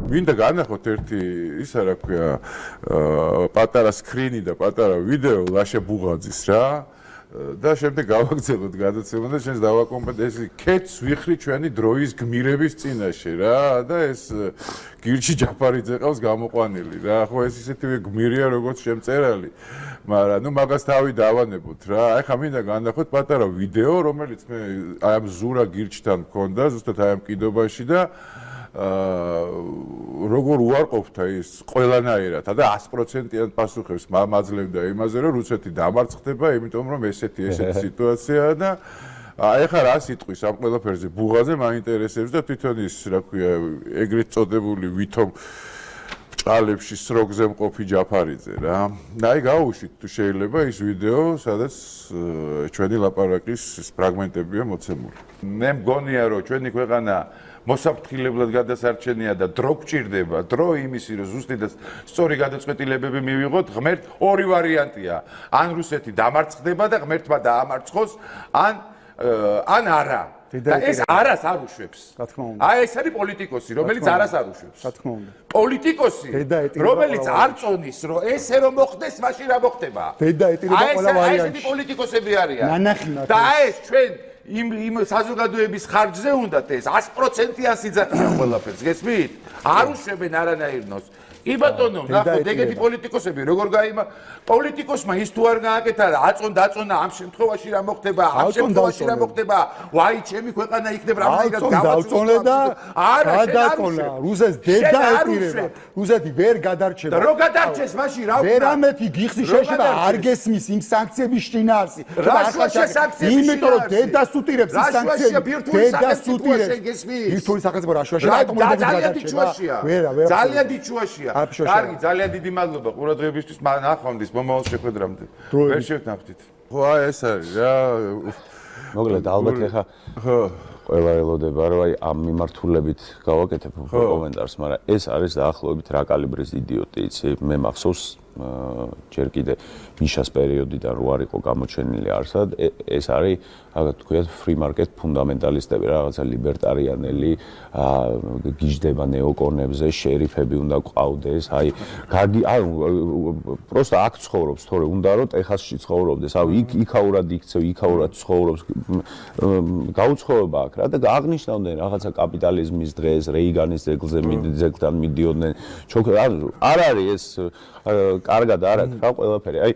მინდა განახოთ ერთი ისა რა ქვია პატარა სკრინი და პატარა ვიდეო ლაშე ბუღაძის რა და შემდეგ გავაგზავნოთ გადაცემა და შენს დავაკომპლექტ კეთს ვიხრი ჩვენი დროის გმირების წინაშე რა და ეს გირჩი ჯაფარიძე ყავს გამოყვანილი რა ხო ეს ისეთივე გმირია როგორც შემწერალი მაგრამ ნუ მაგას თავი დავანებოთ რა ეხლა მინდა განახოთ პატარა ვიდეო რომელიც მე აი ამ ზურა გირჩთან მქონდა ზუსტად აი ამ კიდობაში და როგორ უარყოფდა ის ყველანაირად და 100%-იან პასუხებს მაძლევდა იმაზე რომ რუსეთი დამარცხდება იმიტომ რომ ესეთი სიტუაციაა და ეხლა რა სიტყვის ამ ყველაფერზე ბუღაძე მაინტერესებს და თვითონ ის რა ქვია ეგრეთ წოდებული ვითომ ჭალებში სროგზე მყოფი ჯაფარიძე რა აი გაუშვით თუ შეიძლება ის ვიდეო სადაც ჩვენი ლაპარაკის ფრაგმენტებია მოცემული მე მგონია რომ ჩვენი ქვეყანა მოსაფრთხილებლად გადასარჩენია და დრო გჭირდება დრო იმისი რომ ზუსტი და სწორი გადაწყვეტილებები მივიღოთ ღმერთ ორი ვარიანტია ან რუსეთი დამარცხდება და ღმერთმა დაამარცხოს ან არა და ეს არას არ უშვებს აი ეს არის პოლიტიკოსი რომელიც არას არ უშვებს პოლიტიკოსი რომელიც არ წონის რომ ესე რომ მოხდეს მაშინ რა მოხდება აი ესეთი პოლიტიკოსები არიან და აი ეს ჩვენ იმ საზოგადოების ხარჯზე უნდათ ეს 100%-იან სიძახიან ყველაფერს გესმით არ უშვებენ არანაირნოს კი ბატონო ნახოთ ეგეთი პოლიტიკოსები როგორ გაიმა პოლიტიკოსმა ის თუ არ გააკეთა აწონა ამ შემთხვევაში რა მოხდება ამ შემთხვევაში რა მოხდება ვაი ჩემი ქვეყანა იქნება რამდენად გავაწონე და გადაკონა რუსეთს დედა ეტირება რუსეთი ვერ გადარჩება და რო გადარჩეს მაშინ რა უნდა ვერამეთი გიხსნის შეშება არ გესმის იმ სანქციების შინაარსი იმიტომ რომ დედას უტირებს იმ სანქციები დედას უტირებს ბირთვული სახელმწიფო რაშუაში ძალიან დიჩუაშია ძალიან დიჩუაშია კარგი ძალიან დიდი მადლობა ყურადღებისთვის ნახვამდის მომავალ შეხვედრამდე ვერ შევთანხმდით ხო აი ეს არის რა მოკლედ ალბათ ეხა ყველა ელოდება რომ აი ამ მიმართულებით გავაკეთებ კომენტარს მაგრამ ეს არის დაახლოებით რა კალიბრის იდიოტი იცი მე მახსოვს ჯერ კიდე მიშას პერიოდიდან რო არ იყო გამოჩენილი არსად ეს არის აგათ თქვიათ free market ფუნდამენტალისტები რაღაცა ლიბერტარიანელი გიждდება ნეოკონებზე შერიფები უნდა ყავდეს აი პროსტა აქ ცხოვრობს თორე უნდა რომ ტეხასში ცხოვრობდეს იქაურად იქცევ იქაურად ცხოვრობს გაუცხოვება აქ რა და აღნიშნავდნენ რაღაცა კაპიტალიზმის დღეს რეიგანის ძეგლთან მიდიოდნენ არ არის ეს კარგად არ აქვს რა ყველაფერი აი